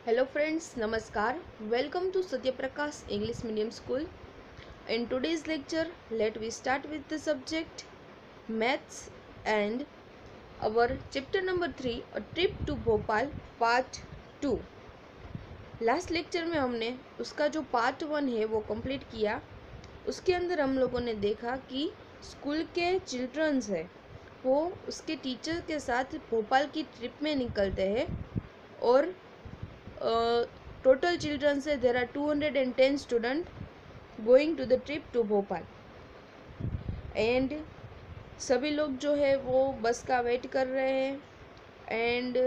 Hello friends, Namaskar. Welcome to Satya Prakash English Medium School. In today's lecture, let we start with the subject Maths and our chapter number 3, A Trip to Bhopal, Part 2. Last lecture में हमने उसका जो part 1 है वो complete किया। उसके अंदर हम लोगों ने देखा कि स्कूल के चिल्ड्रंस है वो उसके टीचर के साथ भोपाल की ट्रिप में निकलते हैं और टोटल चिल्ड्रन से there are 210 student going to the trip to Bhopal and सभी लोग जो है वो बस का वेट कर रहे हैं एंड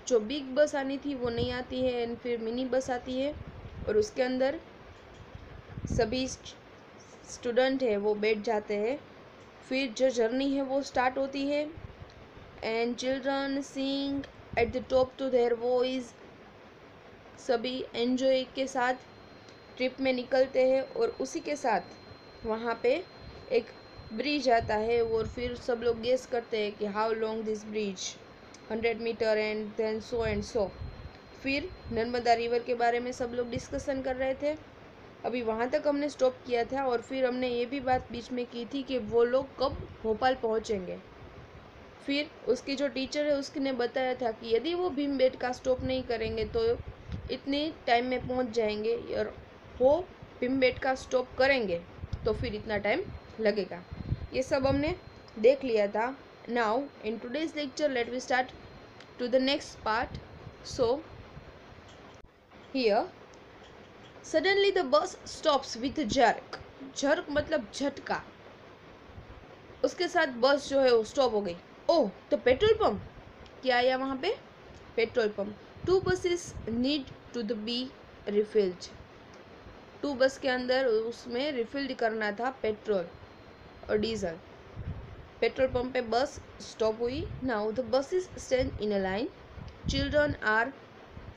जो बिग बस आनी थी वो नहीं आती है एंड फिर मिनी बस आती है और उसके अंदर सभी स्टूडेंट है वो बैठ जाते हैं। फिर जो जर्नी है वो स्टार्ट होती है and children sing at the top to their voice. सभी एंजॉय के साथ ट्रिप में निकलते हैं और उसी के साथ वहाँ पे एक ब्रिज आता है और फिर सब लोग गेस करते हैं कि how long this bridge 100 meter and then so and so. फिर नर्मदा रिवर के बारे में सब लोग डिस्कशन कर रहे थे। अभी वहाँ तक हमने स्टॉप किया था और फिर हमने ये भी बात बीच में की थी कि वो लोग कब भोपाल पहुँचेंगे। फिर उसकी जो टीचर है उसने बताया था कि यदि वो भीमबेटका स्टॉप नहीं करेंगे तो इतने टाइम में पहुंच जाएंगे और वो भीमबेटका स्टॉप करेंगे तो फिर इतना टाइम लगेगा। ये सब हमने देख लिया था। Now in today's lecture let we start to the next part. So here suddenly the bus stops with jerk. Jerk मतलब झटका। उसके साथ बस जो है वो स्टॉप हो गई। ओह द पेट्रोल पंप। क्या आया वहाँ पे? Petrol pump. 2 buses need to be refilled। 2 बस के अंदर उसमें रिफिल्ड करना था पेट्रोल और डीजल। पेट्रोल पंप पे बस स्टॉप हुई। Now the buses stand in a line। Children are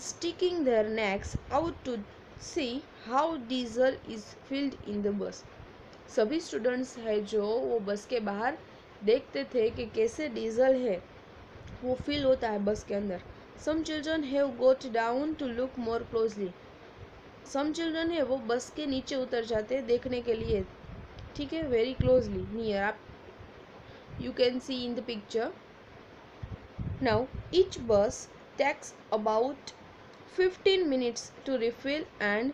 sticking their necks out to see how diesel is filled in the bus। सभी स्टूडेंट्स है जो वो बस के बाहर देखते थे कि कैसे डीजल है वो फिल होता है बस के अंदर। Some children have got down to look more closely। Some children है वो बस के नीचे उतर जाते हैं देखने के लिए। ठीक है, very closely near आप you can see in the picture। Now each bus takes about 15 minutes to refill and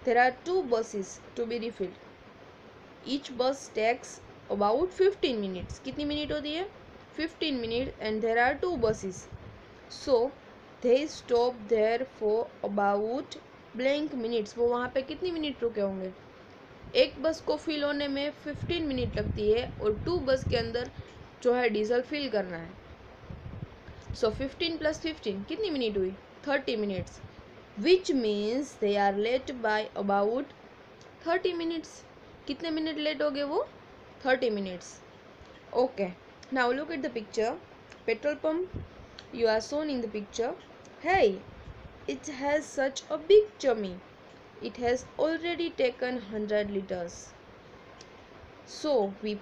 there are 2 buses to be refilled। Each bus takes about 15 minutes। कितनी मिनट होती है? 15 minutes and there are 2 buses। So they stop there for about blank minutes। वो वहाँ पे कितनी minute रुके होंगे? एक बस को फिल होने में 15 मिनट लगती है और 2 बस के अंदर जो है डीजल फिल करना है। सो 15 + 15 कितनी मिनट हुई? 30 minutes. Which means they are late by about 30 minutes. कितने मिनट लेट हो गए वो? 30 minutes. Okay, now look at the picture. Petrol pump you are shown in the picture। Hey, it has such a big tummy। It has already taken 100 liters। So we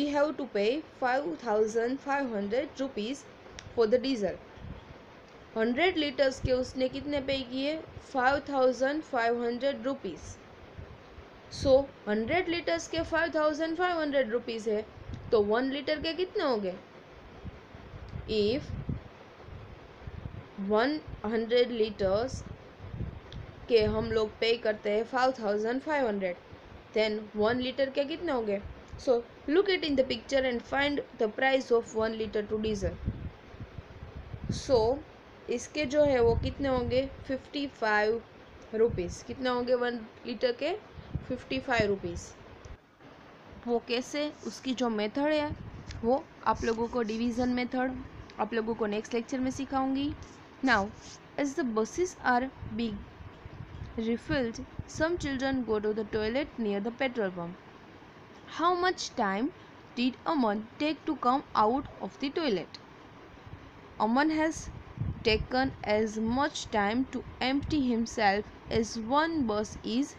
have to pay 5,500 rupees for the diesel। 100 liters के उसने कितने पे किए? 5,500 rupees। So 100 liters के 5,500 rupees है तो 1 litre के कितने हो गए? If 100 liters के हम लोग पे करते हैं 5,500 देन 1 लीटर के कितने हो गए? So look it in the picture and find the price of 1 litre to diesel. So इसके जो है वो कितने होंगे? 55 रुपीज़। कितने होंगे 1 लीटर के? 55 रुपीज़। वो कैसे? उसकी जो मेथड है वो आप लोगों को डिवीज़न मेथड आप लोगों को नेक्स्ट लेक्चर में सिखाऊंगी। Now as the buses are being refilled, some children go to the toilet near the petrol pump। How much time did Aman take to come out of the toilet? Aman has taken as much time to empty himself as one bus is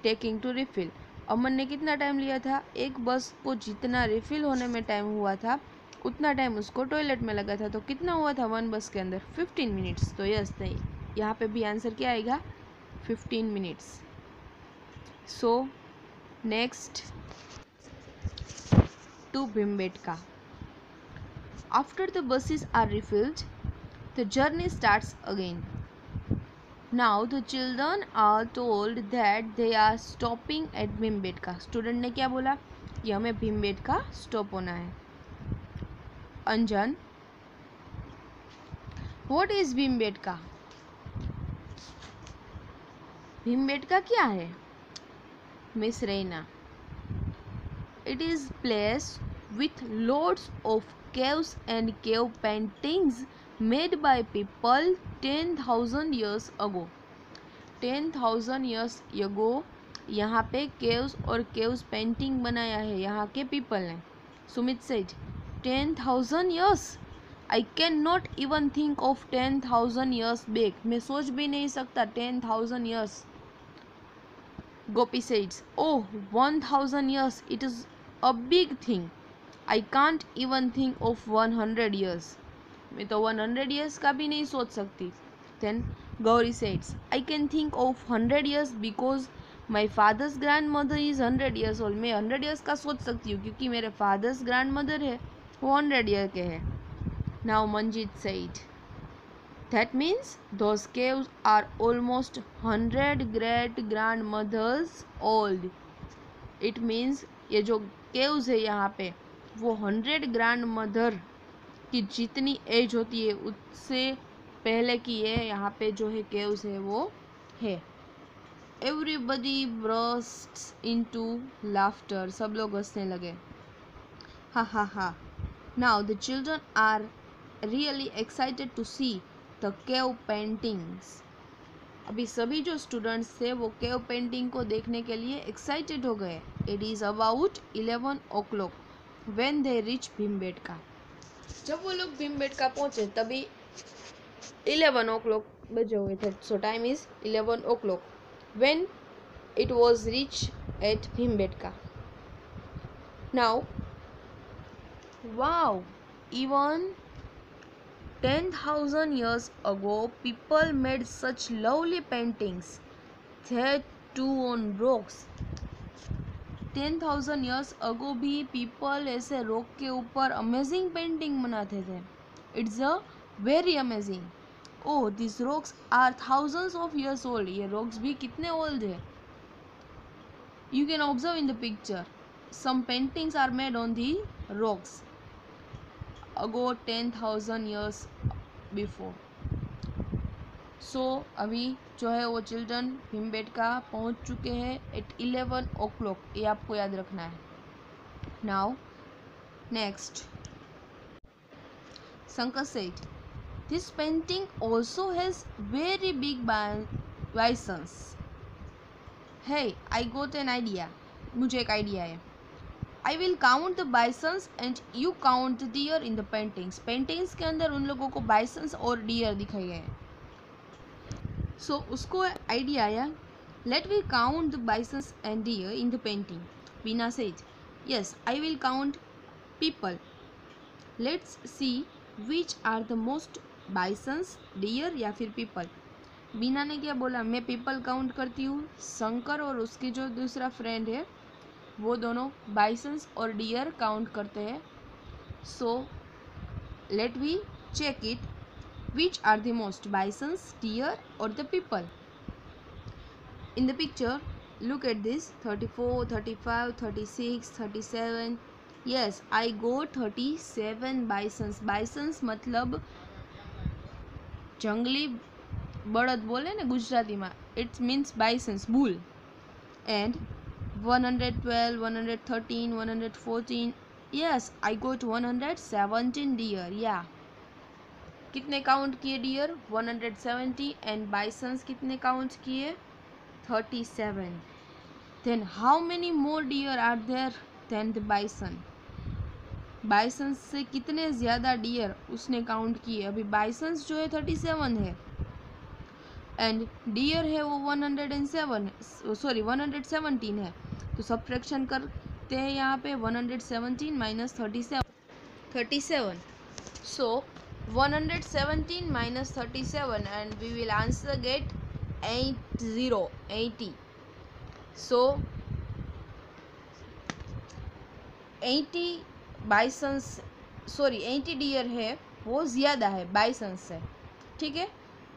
taking to refill। अमन ने कितना time लिया था? एक बस को जितना refill होने में टाइम हुआ था उतना टाइम उसको टॉयलेट में लगा था, तो कितना हुआ था वन बस के अंदर? 15 मिनट्स। तो यस, नहीं, यहाँ पे भी आंसर क्या आएगा? 15 minutes. So next, to Bhimbetka. After the buses are refilled, the journey starts again. Now the children are told that they are stopping at Bhimbetka. Student ने क्या बोला? कि हमें भीमबेटका स्टॉप होना है. अंजन, व्हाट इज भीमबेटका? भीमबेटका क्या है? Miss Raina, it is place with lots of caves and cave paintings made by people 10,000 years ago. 10,000 years ago यहाँ पे caves और caves पेंटिंग बनाया है यहाँ के पीपल ने. Sumit said 10,000 years. I cannot even think of 10,000 years back. मैं सोच भी नहीं सकता 10,000 years. Gopi says, oh, 1,000 years, it is a big thing. I can't even think of 100 years. मैं तो 100 years का भी नहीं सोच सकती. Then Gauri says, I can think of 100 years because my father's grandmother is 100 years old. मैं 100 years का सोच सकती हूँ क्योंकि मेरे father's grandmother है वो 100 year के हैं. Now Manjit said, that means those caves are almost 100 great grandmothers old. It means ये जो caves है यहाँ पे वो 100 grandmother की जितनी एज होती है उससे पहले की है यहाँ पे जो है caves है वो है. Everybody bursts into laughter. सब लोग हंसने लगे. हा हा हा. Now the children are really excited to see the cave paintings. अभी सभी जो स्टूडेंट्स थे वो केव पेंटिंग को देखने के लिए एक्साइटेड हो गए. It is about 11 o'clock when they reach Bhimbetka. जब वो लोग भीमबेटका पहुंचे तभी 11 o'clock बजे हुए थे. सो time is 11 o'clock when it was reach at Bhimbetka. Now wow, even 10,000 years ago, people made such lovely paintings. They too on rocks. 10,000 years ago भी people ऐसे rock के ऊपर amazing painting बनाते थे. It's a very amazing. Oh, these rocks are thousands of years old. ये rocks भी कितने old है? You can observe in the picture. Some paintings are made on the rocks. Ago 10,000 years before. So अभी जो है वो children Bhimbetka पहुंच चुके हैं एट 11 o'clock. ये आपको याद रखना है. Now next, Shankar said, this painting also has very big bisons. Hey, I got an idea. मुझे एक आइडिया है. I will count the bisons and you count the deer in the paintings. Paintings के अंदर उन लोगों को bisons और deer दिखाए गए हैं. So उसको आइडिया आया, let we count the bisons and deer in the painting. Veena said, yes, I will count people. Let's see which are the most bisons, deer या फिर people. वीना ने क्या बोला, मैं people काउंट करती हूँ. शंकर और उसकी जो दूसरा फ्रेंड है वो दोनों बाइसन्स और डियर काउंट करते हैं. So let we check it, which are the most, bisons, deer और the people. In the picture look at this, 34, 35, 36, 37. Yes, I go 37 bisons. Bisons मतलब जंगली बળદ बोले ने गुजराती में, it's means bisons, bull. And 112, 113, 114. Yes, I got 117 deer. Yeah. कितने count किए dear? 170. And बाइसन्स कितने काउंट किए? 37. Then how many more deer are there than the bison? बाइसन्स से कितने ज़्यादा डियर उसने काउंट किए? अभी बाइसन्स जो है 37 है एंड डियर है वो 117 है. तो सब्ट्रैक्शन करते हैं यहाँ पे 117 minus 37. 37. So 117 minus 37 and we will answer get 80. So 80 bisons 80 deer है वो ज़्यादा है बाइसंस से, ठीक है।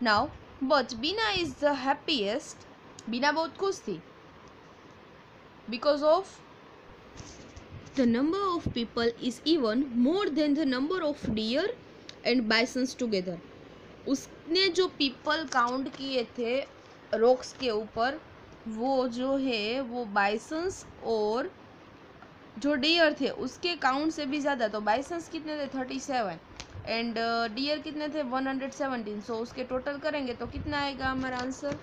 Now but Bina is the happiest, Bina बहुत खुश थी because of the number of people is even more than the number of deer and bisons together. उसने जो पीपल काउंट किए थे रॉक्स के ऊपर वो जो है वो बाइसंस और जो डियर थे उसके काउंट से भी ज़्यादा। तो बाइसंस कितने थे 37 एंड डियर कितने थे 117। सो उसके टोटल करेंगे तो कितना आएगा हमारा आंसर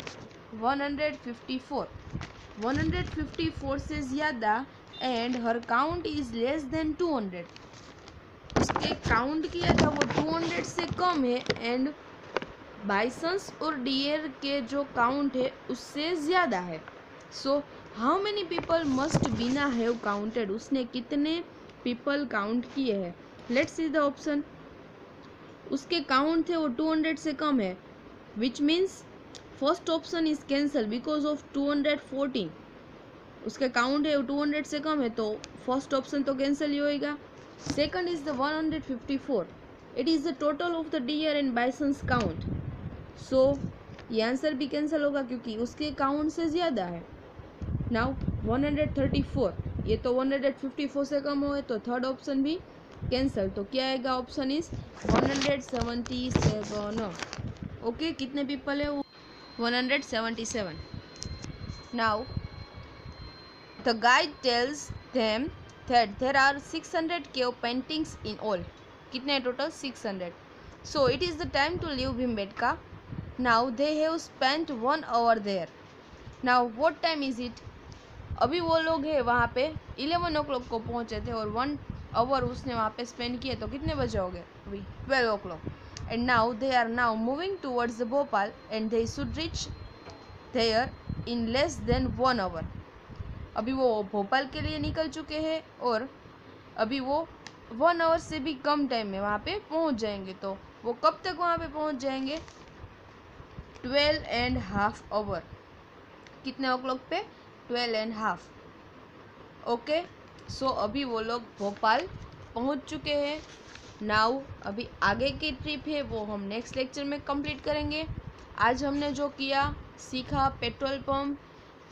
154। 154 से ज़्यादा and her count is less than 200। उसके काउंट किया था वो 200 से कम है एंड बाइसंस और डियर के जो काउंट है उससे ज़्यादा है। So how many people must Bina have counted, उसने कितने पीपल काउंट किए हैं। Let's see the option. उसके काउंट थे वो 200 से कम है which means first option is cancel because of 214। उसके काउंट है वो 200 से कम है तो फर्स्ट ऑप्शन तो कैंसिल ही होएगा। Second is the 154, it is the total of the deer and bisons count. So ये आंसर भी कैंसिल होगा क्योंकि उसके काउंट से ज़्यादा है। नाउ 134, ये तो 154 से कम हो तो थर्ड ऑप्शन भी कैंसिल। तो क्या आएगा ऑप्शन इज 177। ओके कितने पीपल है 177। Now the guide tells them that there are 600 cave paintings in all. कितने total 600। So it is the time to leave Bhimbetka. Now they have spent 1 hour there. Now what time is it? अभी वो लोग है वहाँ पे 11 o'clock को पहुँचे थे और 1 hour उसने वहाँ पे स्पेंड किए तो कितने बजे हो गए अभी 12 o'clock. And now they are now moving towards the Bhopal and they should reach there in less than 1 hour. अभी वो भोपाल के लिए निकल चुके हैं और अभी वो 1 आवर से भी कम टाइम में वहाँ पे पहुँच जाएंगे। तो वो कब तक वहाँ पे पहुँच जाएंगे 12.5 आवर। कितने o'clock पे 12.5। ओके सो अभी वो लोग भोपाल पहुँच चुके हैं। नाउ अभी आगे की ट्रिप है वो हम नेक्स्ट लेक्चर में कंप्लीट करेंगे। आज हमने जो किया सीखा पेट्रोल पंप,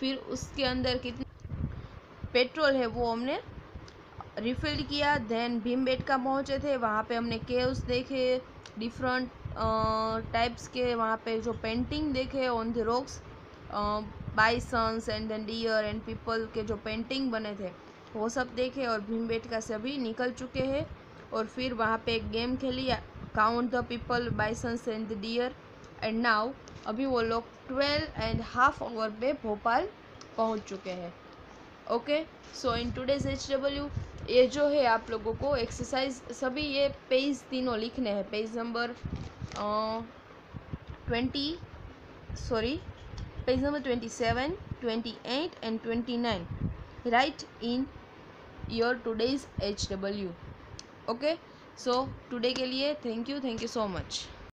फिर उसके अंदर कितने पेट्रोल है वो हमने रिफिल किया। देन भीमबेटका पहुँचे थे, वहाँ पे हमने केव्स देखे डिफरेंट टाइप्स के, वहाँ पे जो पेंटिंग देखे on the rocks bisons and then deer and people के जो पेंटिंग बने थे वो सब देखे और भीमबेटका से अभी निकल चुके हैं। और फिर वहाँ पे एक गेम खेली count the people bisons and the deer and now अभी वो लोग 12.5 आवर पे भोपाल पहुँच चुके हैं। Okay so in today's HW ये जो है आप लोगों को एक्सरसाइज सभी ये पेज तीनों लिखने हैं। Page number 27, 28 and 29 right in your today's HW। Okay so today के लिए थैंक यू सो मच।